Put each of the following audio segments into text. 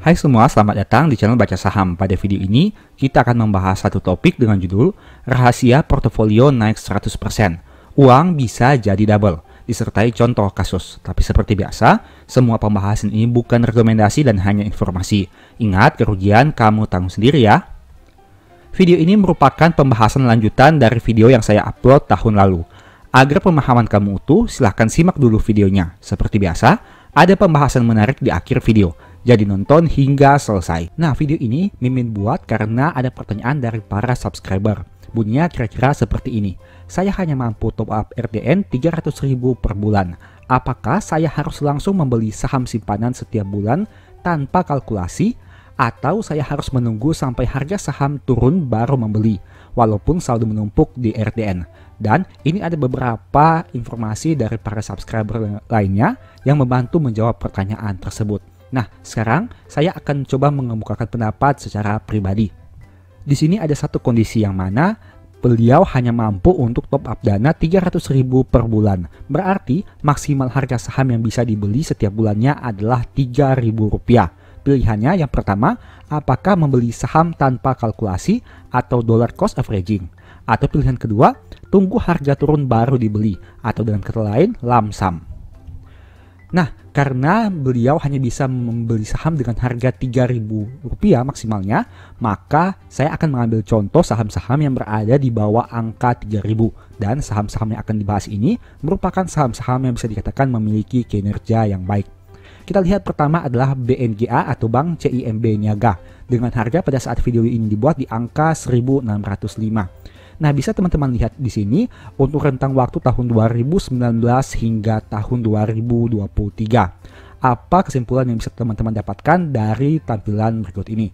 Hai semua, selamat datang di channel Baca Saham. Pada video ini, kita akan membahas satu topik dengan judul Rahasia Portofolio Naik 100%. Uang bisa jadi double, disertai contoh kasus. Tapi seperti biasa, semua pembahasan ini bukan rekomendasi dan hanya informasi. Ingat, kerugian kamu tanggung sendiri ya. Video ini merupakan pembahasan lanjutan dari video yang saya upload tahun lalu. Agar pemahaman kamu utuh, silahkan simak dulu videonya. Seperti biasa, ada pembahasan menarik di akhir video. Jadi nonton hingga selesai. Nah, video ini Mimin buat karena ada pertanyaan dari para subscriber. Bunyinya kira-kira seperti ini. Saya hanya mampu top up RDN 300.000 per bulan. Apakah saya harus langsung membeli saham simpanan setiap bulan tanpa kalkulasi? Atau saya harus menunggu sampai harga saham turun baru membeli, walaupun saldo menumpuk di RDN? Dan ini ada beberapa informasi dari para subscriber lainnya yang membantu menjawab pertanyaan tersebut. Nah, sekarang saya akan coba mengemukakan pendapat secara pribadi. Di sini ada satu kondisi yang mana beliau hanya mampu untuk top up dana 300.000 per bulan. Berarti maksimal harga saham yang bisa dibeli setiap bulannya adalah Rp3.000. Pilihannya yang pertama, apakah membeli saham tanpa kalkulasi atau dollar cost averaging? Atau pilihan kedua, tunggu harga turun baru dibeli, atau dengan kata lain, lump sum. Nah, karena beliau hanya bisa membeli saham dengan harga Rp3.000 maksimalnya, maka saya akan mengambil contoh saham-saham yang berada di bawah angka 3.000. Dan saham-saham yang akan dibahas ini merupakan saham-saham yang bisa dikatakan memiliki kinerja yang baik. Kita lihat pertama adalah BNGA atau Bank CIMB Niaga dengan harga pada saat video ini dibuat di angka 1.605. Nah, bisa teman-teman lihat di sini untuk rentang waktu tahun 2019 hingga tahun 2023. Apa kesimpulan yang bisa teman-teman dapatkan dari tampilan berikut ini?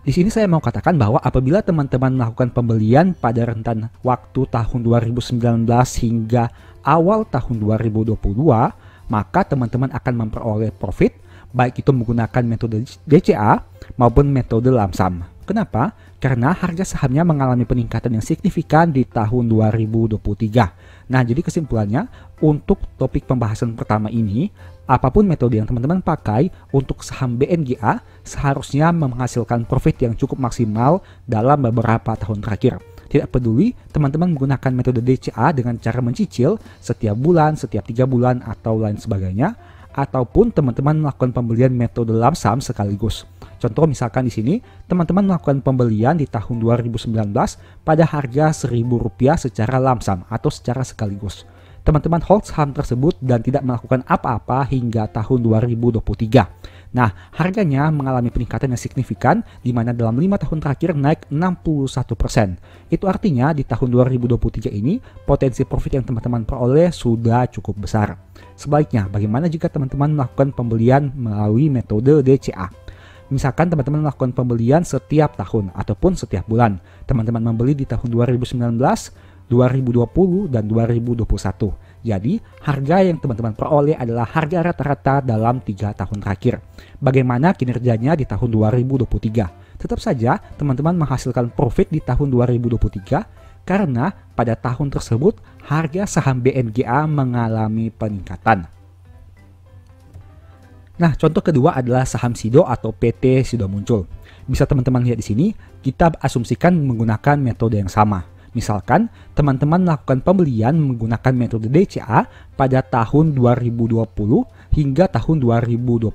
Di sini saya mau katakan bahwa apabila teman-teman melakukan pembelian pada rentan waktu tahun 2019 hingga awal tahun 2022, maka teman-teman akan memperoleh profit baik itu menggunakan metode DCA maupun metode lump sum. Kenapa? Karena harga sahamnya mengalami peningkatan yang signifikan di tahun 2023. Nah, jadi kesimpulannya untuk topik pembahasan pertama ini, apapun metode yang teman-teman pakai untuk saham BNGA seharusnya menghasilkan profit yang cukup maksimal dalam beberapa tahun terakhir. Tidak peduli teman-teman menggunakan metode DCA dengan cara mencicil setiap bulan, setiap 3 bulan, atau lain sebagainya, ataupun teman-teman melakukan pembelian metode lump sum sekaligus. Contoh misalkan di sini, teman-teman melakukan pembelian di tahun 2019 pada harga Rp1.000 secara lump sum atau secara sekaligus. Teman-teman hold saham tersebut dan tidak melakukan apa-apa hingga tahun 2023. Nah, harganya mengalami peningkatan yang signifikan di mana dalam 5 tahun terakhir naik 61%. Itu artinya di tahun 2023 ini potensi profit yang teman-teman peroleh sudah cukup besar. Sebaliknya, bagaimana jika teman-teman melakukan pembelian melalui metode DCA? Misalkan teman-teman melakukan pembelian setiap tahun ataupun setiap bulan. Teman-teman membeli di tahun 2019, 2020, dan 2021. Jadi, harga yang teman-teman peroleh adalah harga rata-rata dalam 3 tahun terakhir. Bagaimana kinerjanya di tahun 2023? Tetap saja, teman-teman menghasilkan profit di tahun 2023 karena pada tahun tersebut harga saham BNGA mengalami peningkatan. Nah, contoh kedua adalah saham Sido atau PT Sido Muncul. Bisa teman-teman lihat di sini, kita asumsikan menggunakan metode yang sama. Misalkan, teman-teman melakukan pembelian menggunakan metode DCA pada tahun 2020 hingga tahun 2022.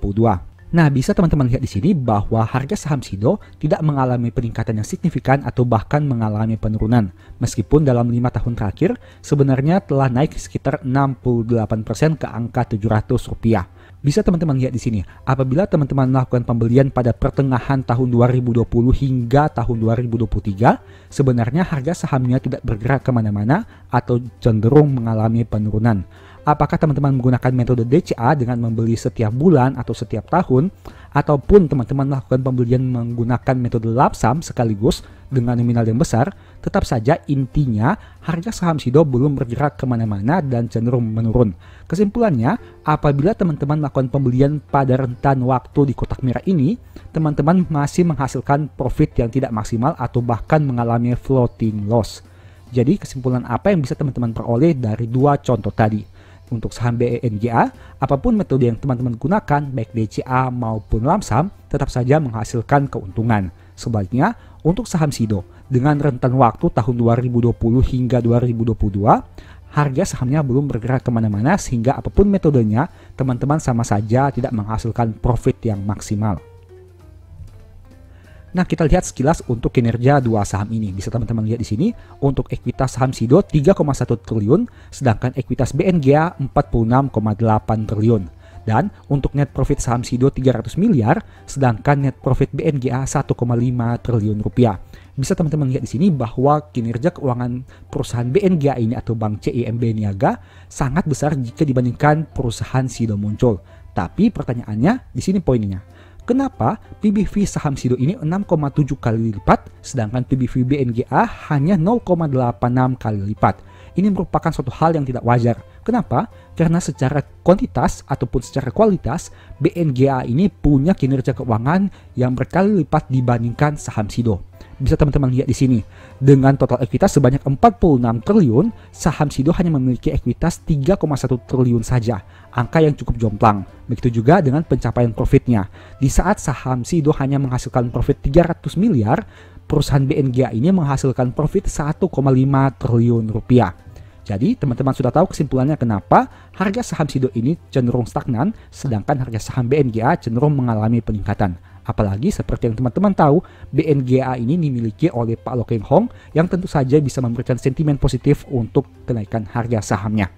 Nah, bisa teman-teman lihat di sini bahwa harga saham Sido tidak mengalami peningkatan yang signifikan atau bahkan mengalami penurunan. Meskipun dalam 5 tahun terakhir, sebenarnya telah naik sekitar 68% ke angka Rp700. Bisa teman-teman lihat di sini, apabila teman-teman melakukan pembelian pada pertengahan tahun 2020 hingga tahun 2023, sebenarnya harga sahamnya tidak bergerak kemana-mana atau cenderung mengalami penurunan. Apakah teman-teman menggunakan metode DCA dengan membeli setiap bulan atau setiap tahun, ataupun teman-teman melakukan pembelian menggunakan metode lump sum sekaligus dengan nominal yang besar, tetap saja intinya harga saham Sido belum bergerak kemana-mana dan cenderung menurun. Kesimpulannya, apabila teman-teman melakukan pembelian pada rentan waktu di kotak merah ini, teman-teman masih menghasilkan profit yang tidak maksimal atau bahkan mengalami floating loss. Jadi kesimpulan apa yang bisa teman-teman peroleh dari dua contoh tadi? Untuk saham BNGA, apapun metode yang teman-teman gunakan, baik DCA maupun lamsam, tetap saja menghasilkan keuntungan. Sebaliknya, untuk saham SIDO, dengan rentan waktu tahun 2020 hingga 2022, harga sahamnya belum bergerak kemana-mana sehingga apapun metodenya, teman-teman sama saja tidak menghasilkan profit yang maksimal. Nah, kita lihat sekilas untuk kinerja dua saham ini. Bisa teman-teman lihat di sini, untuk ekuitas saham SIDO 3,1 triliun, sedangkan ekuitas BNGA 46,8 triliun. Dan untuk net profit saham SIDO 300 miliar, sedangkan net profit BNGA 1,5 triliun rupiah. Bisa teman-teman lihat di sini bahwa kinerja keuangan perusahaan BNGA ini atau Bank CIMB Niaga sangat besar jika dibandingkan perusahaan SIDO muncul. Tapi pertanyaannya, di sini poinnya. Kenapa PBV saham SIDO ini 6,7 kali lipat, sedangkan PBV BNGA hanya 0,86 kali lipat? Ini merupakan suatu hal yang tidak wajar. Kenapa? Karena secara kuantitas ataupun secara kualitas, BNGA ini punya kinerja keuangan yang berkali lipat dibandingkan saham SIDO. Bisa teman-teman lihat di sini, dengan total ekuitas sebanyak 46 triliun, saham SIDO hanya memiliki ekuitas 3,1 triliun saja, angka yang cukup jomplang. Begitu juga dengan pencapaian profitnya. Di saat saham SIDO hanya menghasilkan profit 300 miliar, perusahaan BNGA ini menghasilkan profit 1,5 triliun rupiah. Jadi teman-teman sudah tahu kesimpulannya kenapa harga saham SIDO ini cenderung stagnan, sedangkan harga saham BNGA cenderung mengalami peningkatan. Apalagi seperti yang teman-teman tahu, BNGA ini dimiliki oleh Pak Loh Keng Hong yang tentu saja bisa memberikan sentimen positif untuk kenaikan harga sahamnya.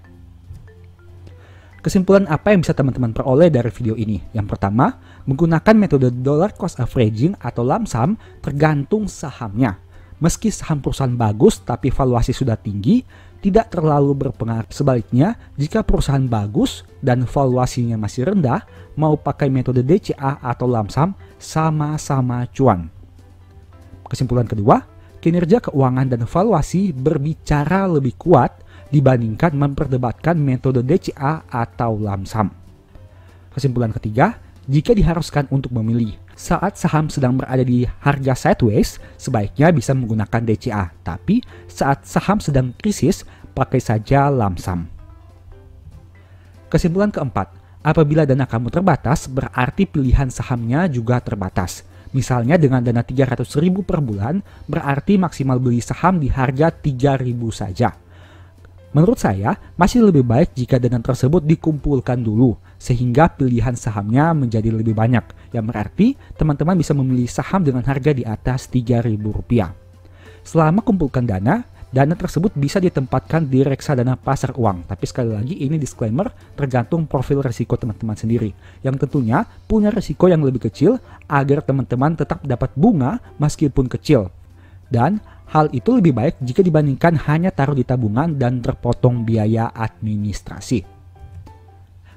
Kesimpulan apa yang bisa teman-teman peroleh dari video ini? Yang pertama, menggunakan metode dollar cost averaging atau lamsam tergantung sahamnya. Meski saham perusahaan bagus tapi valuasi sudah tinggi, tidak terlalu berpengaruh. Sebaliknya, jika perusahaan bagus dan valuasinya masih rendah, mau pakai metode DCA atau lamsam, sama-sama cuan. Kesimpulan kedua, kinerja keuangan dan valuasi berbicara lebih kuat dibandingkan memperdebatkan metode DCA atau lamsam. Kesimpulan ketiga, jika diharuskan untuk memilih, saat saham sedang berada di harga sideways, sebaiknya bisa menggunakan DCA. Tapi saat saham sedang krisis, pakai saja lamsam. Kesimpulan keempat, apabila dana kamu terbatas, berarti pilihan sahamnya juga terbatas. Misalnya dengan dana 300.000 per bulan, berarti maksimal beli saham di harga 3.000 saja. Menurut saya, masih lebih baik jika dana tersebut dikumpulkan dulu, sehingga pilihan sahamnya menjadi lebih banyak, yang berarti teman-teman bisa memilih saham dengan harga di atas Rp3.000. Selama kumpulkan dana tersebut bisa ditempatkan di reksadana pasar uang. Tapi sekali lagi ini disclaimer, tergantung profil risiko teman-teman sendiri, yang tentunya punya risiko yang lebih kecil agar teman-teman tetap dapat bunga meskipun kecil. Dan hal itu lebih baik jika dibandingkan hanya taruh di tabungan dan terpotong biaya administrasi.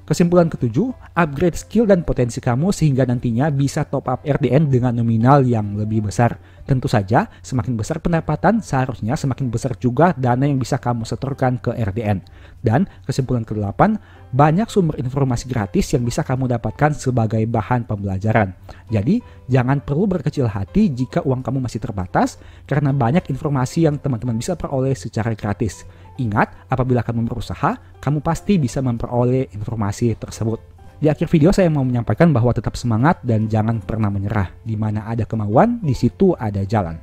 Kesimpulan ketujuh, upgrade skill dan potensi kamu sehingga nantinya bisa top up RDN dengan nominal yang lebih besar. Tentu saja, semakin besar pendapatan, seharusnya semakin besar juga dana yang bisa kamu setorkan ke RDN. Dan kesimpulan ke-8, banyak sumber informasi gratis yang bisa kamu dapatkan sebagai bahan pembelajaran. Jadi, jangan perlu berkecil hati jika uang kamu masih terbatas, karena banyak informasi yang teman-teman bisa peroleh secara gratis. Ingat, apabila kamu berusaha, kamu pasti bisa memperoleh informasi tersebut. Di akhir video saya mau menyampaikan bahwa tetap semangat dan jangan pernah menyerah. Di mana ada kemauan, di situ ada jalan.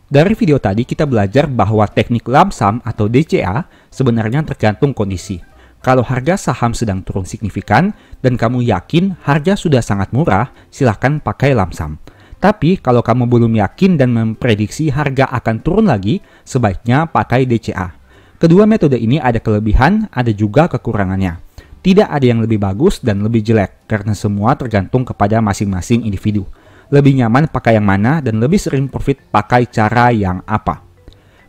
Dari video tadi kita belajar bahwa teknik lamsam atau DCA sebenarnya tergantung kondisi. Kalau harga saham sedang turun signifikan dan kamu yakin harga sudah sangat murah, silahkan pakai lamsam. Tapi kalau kamu belum yakin dan memprediksi harga akan turun lagi, sebaiknya pakai DCA. Kedua metode ini ada kelebihan, ada juga kekurangannya. Tidak ada yang lebih bagus dan lebih jelek, karena semua tergantung kepada masing-masing individu. Lebih nyaman pakai yang mana dan lebih sering profit pakai cara yang apa.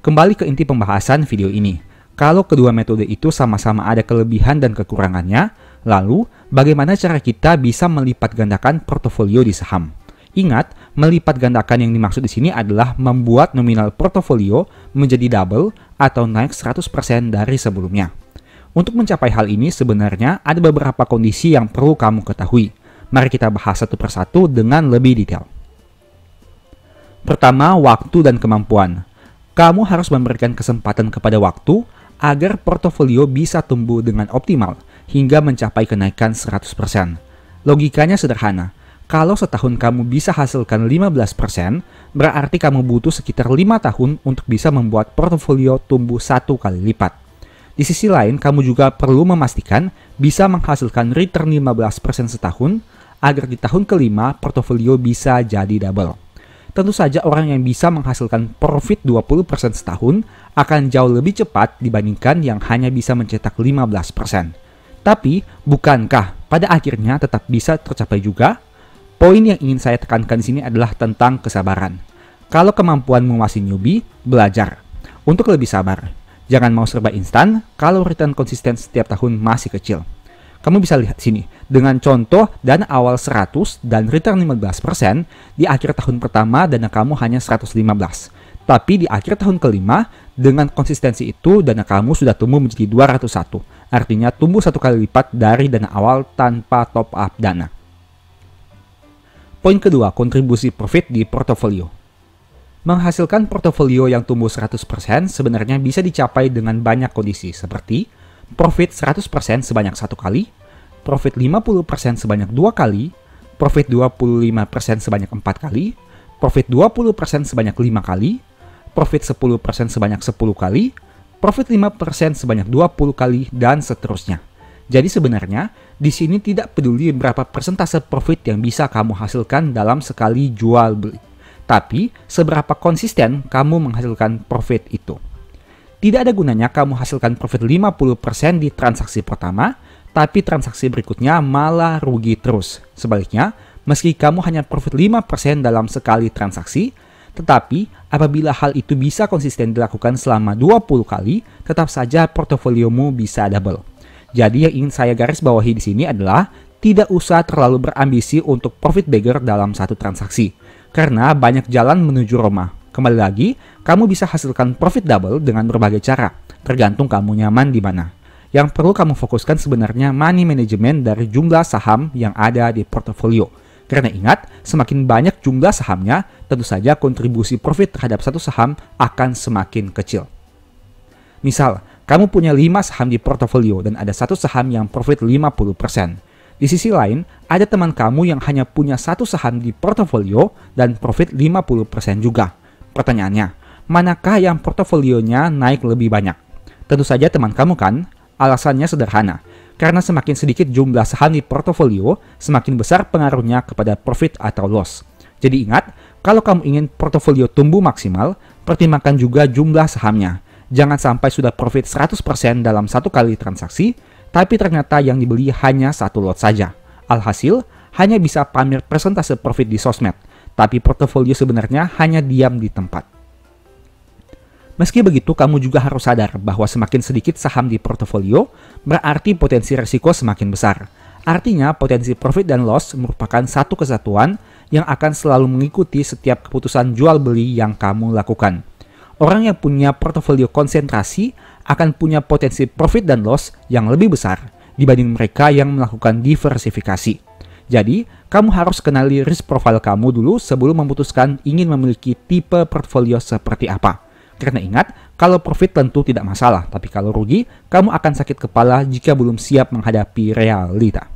Kembali ke inti pembahasan video ini. Kalau kedua metode itu sama-sama ada kelebihan dan kekurangannya, lalu bagaimana cara kita bisa melipat gandakan portofolio di saham? Ingat, melipat gandakan yang dimaksud di sini adalah membuat nominal portofolio menjadi double atau naik 100% dari sebelumnya. Untuk mencapai hal ini sebenarnya ada beberapa kondisi yang perlu kamu ketahui. Mari kita bahas satu persatu dengan lebih detail. Pertama, waktu dan kemampuan. Kamu harus memberikan kesempatan kepada waktu agar portofolio bisa tumbuh dengan optimal hingga mencapai kenaikan 100%. Logikanya sederhana. Kalau setahun kamu bisa hasilkan 15%, berarti kamu butuh sekitar 5 tahun untuk bisa membuat portofolio tumbuh 1 kali lipat. Di sisi lain, kamu juga perlu memastikan bisa menghasilkan return 15% setahun, agar di tahun kelima portofolio bisa jadi double. Tentu saja orang yang bisa menghasilkan profit 20% setahun akan jauh lebih cepat dibandingkan yang hanya bisa mencetak 15%. Tapi, bukankah pada akhirnya tetap bisa tercapai juga? Poin yang ingin saya tekankan di sini adalah tentang kesabaran. Kalau kemampuanmu masih newbie, belajar untuk lebih sabar. Jangan mau serba instan kalau return konsisten setiap tahun masih kecil. Kamu bisa lihat sini, dengan contoh dana awal 100 dan return 15%, di akhir tahun pertama dana kamu hanya 115. Tapi di akhir tahun kelima, dengan konsistensi itu dana kamu sudah tumbuh menjadi 201. Artinya tumbuh 1 kali lipat dari dana awal tanpa top up dana. Poin kedua, kontribusi profit di portofolio. Menghasilkan portofolio yang tumbuh 100% sebenarnya bisa dicapai dengan banyak kondisi seperti profit 100% sebanyak 1 kali, profit 50% sebanyak 2 kali, profit 25% sebanyak 4 kali, profit 20% sebanyak 5 kali, profit 10% sebanyak 10 kali, profit 5% sebanyak 20 kali, dan seterusnya. Jadi sebenarnya, di sini tidak peduli berapa persentase profit yang bisa kamu hasilkan dalam sekali jual beli, tapi seberapa konsisten kamu menghasilkan profit itu. Tidak ada gunanya kamu hasilkan profit 50% di transaksi pertama, tapi transaksi berikutnya malah rugi terus. Sebaliknya, meski kamu hanya profit 5% dalam sekali transaksi, tetapi apabila hal itu bisa konsisten dilakukan selama 20 kali, tetap saja portofoliomu bisa double. Jadi yang ingin saya garis bawahi di sini adalah tidak usah terlalu berambisi untuk profit beggar dalam satu transaksi, karena banyak jalan menuju Roma. Kembali lagi, kamu bisa hasilkan profit double dengan berbagai cara, tergantung kamu nyaman di mana. Yang perlu kamu fokuskan sebenarnya money management dari jumlah saham yang ada di portofolio. Karena ingat, semakin banyak jumlah sahamnya, tentu saja kontribusi profit terhadap satu saham akan semakin kecil. Misal, kamu punya 5 saham di portofolio dan ada satu saham yang profit 50%. Di sisi lain, ada teman kamu yang hanya punya satu saham di portofolio dan profit 50% juga. Pertanyaannya, manakah yang portofolionya naik lebih banyak? Tentu saja teman kamu kan? Alasannya sederhana. Karena semakin sedikit jumlah saham di portofolio, semakin besar pengaruhnya kepada profit atau loss. Jadi ingat, kalau kamu ingin portofolio tumbuh maksimal, pertimbangkan juga jumlah sahamnya. Jangan sampai sudah profit 100% dalam satu kali transaksi, tapi ternyata yang dibeli hanya satu lot saja. Alhasil, hanya bisa pamer persentase profit di sosmed, tapi portofolio sebenarnya hanya diam di tempat. Meski begitu, kamu juga harus sadar bahwa semakin sedikit saham di portofolio, berarti potensi risiko semakin besar. Artinya, potensi profit dan loss merupakan satu kesatuan yang akan selalu mengikuti setiap keputusan jual beli yang kamu lakukan. Orang yang punya portofolio konsentrasi akan punya potensi profit dan loss yang lebih besar dibanding mereka yang melakukan diversifikasi. Jadi, kamu harus kenali risk profile kamu dulu sebelum memutuskan ingin memiliki tipe portofolio seperti apa. Karena ingat, kalau profit tentu tidak masalah, tapi kalau rugi, kamu akan sakit kepala jika belum siap menghadapi realita.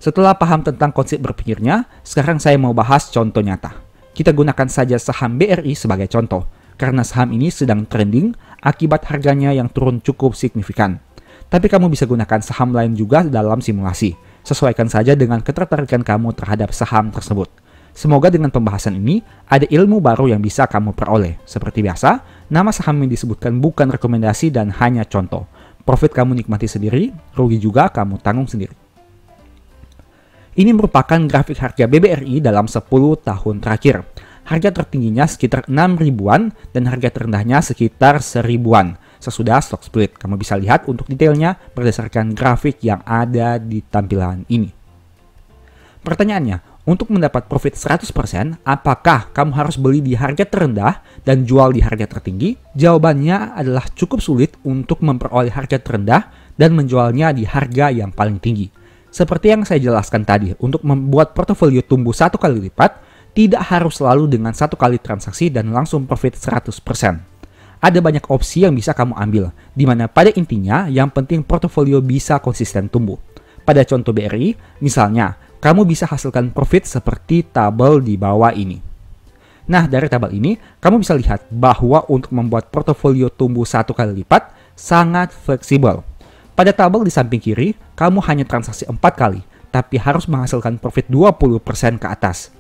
Setelah paham tentang konsep berpikirnya, sekarang saya mau bahas contoh nyata. Kita gunakan saja saham BRI sebagai contoh, karena saham ini sedang trending akibat harganya yang turun cukup signifikan. Tapi kamu bisa gunakan saham lain juga dalam simulasi. Sesuaikan saja dengan ketertarikan kamu terhadap saham tersebut. Semoga dengan pembahasan ini, ada ilmu baru yang bisa kamu peroleh. Seperti biasa, nama saham yang disebutkan bukan rekomendasi dan hanya contoh. Profit kamu nikmati sendiri, rugi juga kamu tanggung sendiri. Ini merupakan grafik harga BBRI dalam 10 tahun terakhir. Harga tertingginya sekitar 6 ribuan dan harga terendahnya sekitar 1000-an. Sesudah stock split, kamu bisa lihat untuk detailnya berdasarkan grafik yang ada di tampilan ini. Pertanyaannya, untuk mendapat profit 100%, apakah kamu harus beli di harga terendah dan jual di harga tertinggi? Jawabannya adalah cukup sulit untuk memperoleh harga terendah dan menjualnya di harga yang paling tinggi. Seperti yang saya jelaskan tadi, untuk membuat portofolio tumbuh 1 kali lipat, tidak harus selalu dengan 1 kali transaksi dan langsung profit 100%. Ada banyak opsi yang bisa kamu ambil, di mana pada intinya yang penting portofolio bisa konsisten tumbuh. Pada contoh BRI, misalnya, kamu bisa hasilkan profit seperti tabel di bawah ini. Nah, dari tabel ini, kamu bisa lihat bahwa untuk membuat portofolio tumbuh 1 kali lipat sangat fleksibel. Pada tabel di samping kiri, kamu hanya transaksi 4 kali, tapi harus menghasilkan profit 20% ke atas.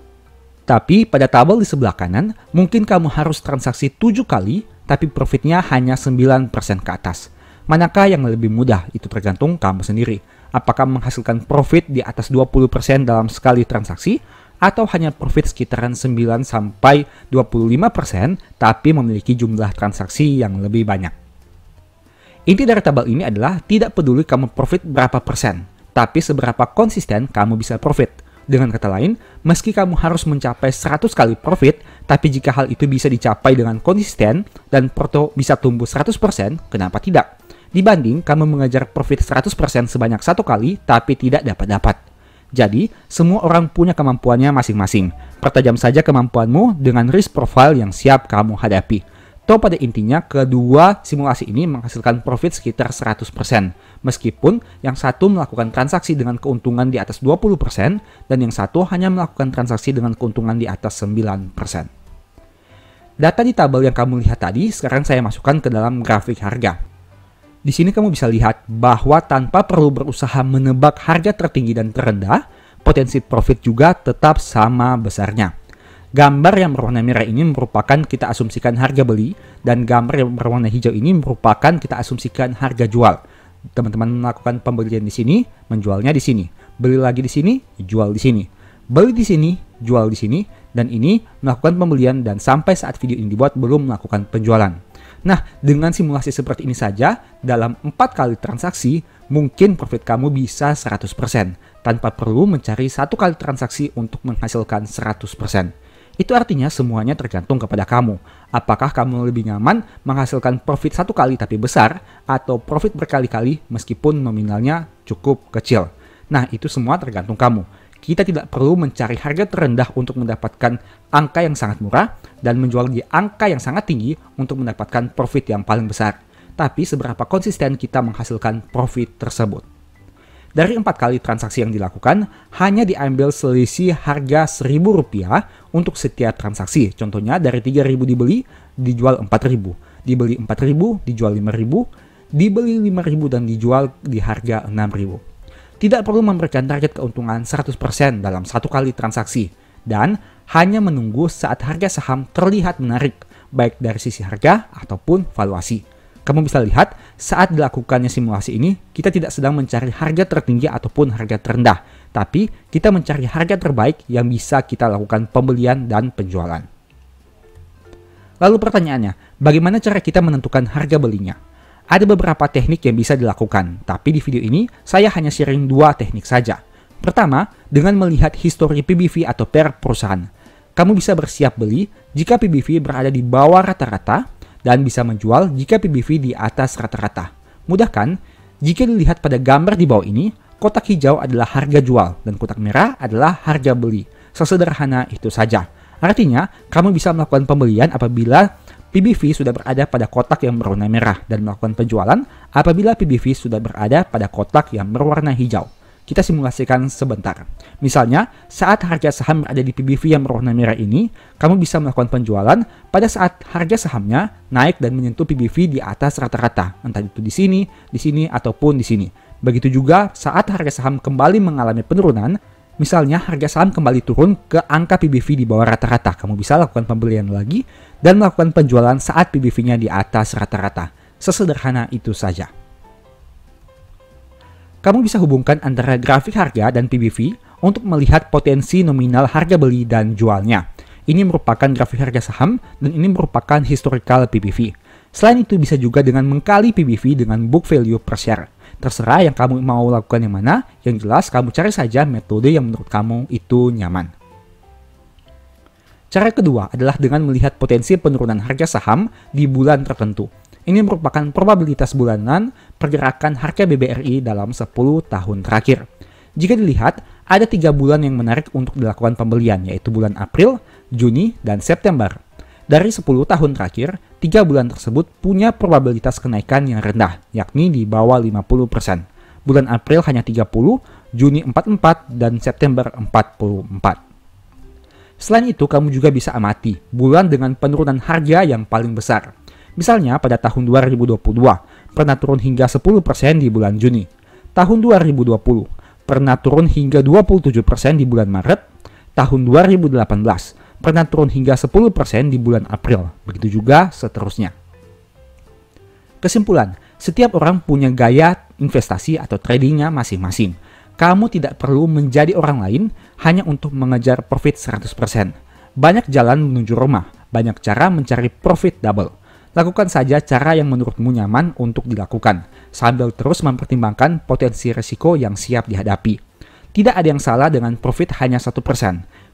Tapi pada tabel di sebelah kanan, mungkin kamu harus transaksi 7 kali, tapi profitnya hanya 9% ke atas. Manakah yang lebih mudah? Itu tergantung kamu sendiri. Apakah menghasilkan profit di atas 20% dalam sekali transaksi, atau hanya profit sekitaran 9-25%, tapi memiliki jumlah transaksi yang lebih banyak. Inti dari tabel ini adalah tidak peduli kamu profit berapa persen, tapi seberapa konsisten kamu bisa profit. Dengan kata lain, meski kamu harus mencapai 100 kali profit, tapi jika hal itu bisa dicapai dengan konsisten dan porto bisa tumbuh 100%, kenapa tidak? Dibanding kamu mengejar profit 100% sebanyak 1 kali, tapi tidak dapat-dapat. Jadi, semua orang punya kemampuannya masing-masing. Pertajam saja kemampuanmu dengan risk profile yang siap kamu hadapi. Pada intinya, kedua simulasi ini menghasilkan profit sekitar 100%, meskipun yang satu melakukan transaksi dengan keuntungan di atas 20% dan yang satu hanya melakukan transaksi dengan keuntungan di atas 9%. Data di tabel yang kamu lihat tadi, sekarang saya masukkan ke dalam grafik harga. Di sini kamu bisa lihat bahwa tanpa perlu berusaha menebak harga tertinggi dan terendah, potensi profit juga tetap sama besarnya. Gambar yang berwarna merah ini merupakan kita asumsikan harga beli, dan gambar yang berwarna hijau ini merupakan kita asumsikan harga jual. Teman-teman melakukan pembelian di sini, menjualnya di sini. Beli lagi di sini, jual di sini. Beli di sini, jual di sini, dan ini melakukan pembelian dan sampai saat video ini dibuat belum melakukan penjualan. Nah, dengan simulasi seperti ini saja, dalam 4 kali transaksi, mungkin profit kamu bisa 100%, tanpa perlu mencari 1 kali transaksi untuk menghasilkan 100%. Itu artinya semuanya tergantung kepada kamu. Apakah kamu lebih nyaman menghasilkan profit 1 kali tapi besar, atau profit berkali-kali meskipun nominalnya cukup kecil. Nah, itu semua tergantung kamu. Kita tidak perlu mencari harga terendah untuk mendapatkan angka yang sangat murah dan menjual di angka yang sangat tinggi untuk mendapatkan profit yang paling besar. Tapi seberapa konsisten kita menghasilkan profit tersebut. Dari 4 kali transaksi yang dilakukan, hanya diambil selisih harga Rp1.000 untuk setiap transaksi. Contohnya dari 3.000 dibeli, dijual 4.000. Dibeli 4.000, dijual 5.000. Dibeli 5.000 dan dijual di harga 6.000. Tidak perlu memberikan target keuntungan 100% dalam 1 kali transaksi. Dan hanya menunggu saat harga saham terlihat menarik, baik dari sisi harga ataupun valuasi. Kamu bisa lihat, saat dilakukannya simulasi ini, kita tidak sedang mencari harga tertinggi ataupun harga terendah, tapi kita mencari harga terbaik yang bisa kita lakukan pembelian dan penjualan. Lalu pertanyaannya, bagaimana cara kita menentukan harga belinya? Ada beberapa teknik yang bisa dilakukan, tapi di video ini saya hanya sharing 2 teknik saja. Pertama, dengan melihat histori PBV atau per perusahaan. Kamu bisa bersiap beli jika PBV berada di bawah rata-rata, dan bisa menjual jika PBV di atas rata-rata. Mudah kan? Jika dilihat pada gambar di bawah ini, kotak hijau adalah harga jual dan kotak merah adalah harga beli. Sesederhana itu saja. Artinya, kamu bisa melakukan pembelian apabila PBV sudah berada pada kotak yang berwarna merah dan melakukan penjualan apabila PBV sudah berada pada kotak yang berwarna hijau. Kita simulasikan sebentar. Misalnya, saat harga saham berada di PBV yang berwarna merah ini, kamu bisa melakukan penjualan pada saat harga sahamnya naik dan menyentuh PBV di atas rata-rata, entah itu di sini, ataupun di sini. Begitu juga saat harga saham kembali mengalami penurunan, misalnya harga saham kembali turun ke angka PBV di bawah rata-rata, kamu bisa lakukan pembelian lagi dan melakukan penjualan saat PBV-nya di atas rata-rata. Sesederhana itu saja. Kamu bisa hubungkan antara grafik harga dan PBV untuk melihat potensi nominal harga beli dan jualnya. Ini merupakan grafik harga saham dan ini merupakan historical PBV. Selain itu bisa juga dengan mengkali PBV dengan book value per share. Terserah yang kamu mau lakukan yang mana, yang jelas kamu cari saja metode yang menurut kamu itu nyaman. Cara kedua adalah dengan melihat potensi penurunan harga saham di bulan tertentu. Ini merupakan probabilitas bulanan pergerakan harga BBRI dalam 10 tahun terakhir. Jika dilihat, ada 3 bulan yang menarik untuk dilakukan pembelian, yaitu bulan April, Juni, dan September. Dari 10 tahun terakhir, 3 bulan tersebut punya probabilitas kenaikan yang rendah, yakni di bawah 50%. Bulan April hanya 30, Juni 44, dan September 44. Selain itu, kamu juga bisa amati bulan dengan penurunan harga yang paling besar. Misalnya pada tahun 2022, pernah turun hingga 10% di bulan Juni. Tahun 2020, pernah turun hingga 27% di bulan Maret. Tahun 2018, pernah turun hingga 10% di bulan April. Begitu juga seterusnya. Kesimpulan, setiap orang punya gaya investasi atau tradingnya masing-masing. Kamu tidak perlu menjadi orang lain hanya untuk mengejar profit 100%. Banyak jalan menuju Roma, banyak cara mencari profit double. Lakukan saja cara yang menurutmu nyaman untuk dilakukan, sambil terus mempertimbangkan potensi risiko yang siap dihadapi. Tidak ada yang salah dengan profit hanya 1%,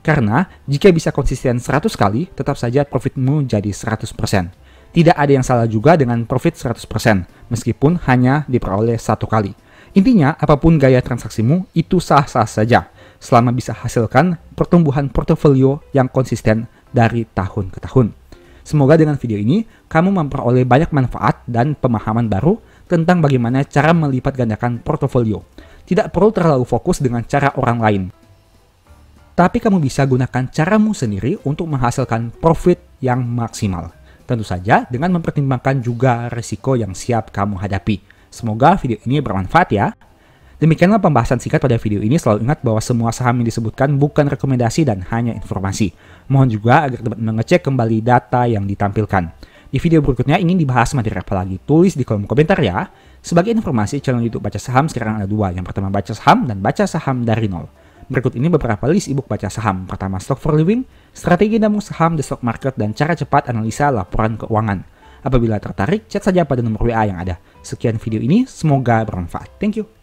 karena jika bisa konsisten 100 kali, tetap saja profitmu jadi 100%. Tidak ada yang salah juga dengan profit 100%, meskipun hanya diperoleh 1 kali. Intinya, apapun gaya transaksimu, itu sah-sah saja, selama bisa hasilkan pertumbuhan portofolio yang konsisten dari tahun ke tahun. Semoga dengan video ini, kamu memperoleh banyak manfaat dan pemahaman baru tentang bagaimana cara melipat gandakan portofolio. Tidak perlu terlalu fokus dengan cara orang lain. Tapi kamu bisa gunakan caramu sendiri untuk menghasilkan profit yang maksimal. Tentu saja dengan mempertimbangkan juga risiko yang siap kamu hadapi. Semoga video ini bermanfaat ya. Demikianlah pembahasan singkat pada video ini. Selalu ingat bahwa semua saham yang disebutkan bukan rekomendasi dan hanya informasi. Mohon juga agar dapat mengecek kembali data yang ditampilkan. Di video berikutnya ingin dibahas materi apa lagi? Tulis di kolom komentar ya. Sebagai informasi, channel YouTube Baca Saham sekarang ada 2. Yang pertama Baca Saham dan Baca Saham dari nol. Berikut ini beberapa list ebook Baca Saham. Pertama, Stock for Living, Strategi Nabung Saham The Stock Market, dan Cara Cepat Analisa Laporan Keuangan. Apabila tertarik, chat saja pada nomor WA yang ada. Sekian video ini, semoga bermanfaat. Thank you.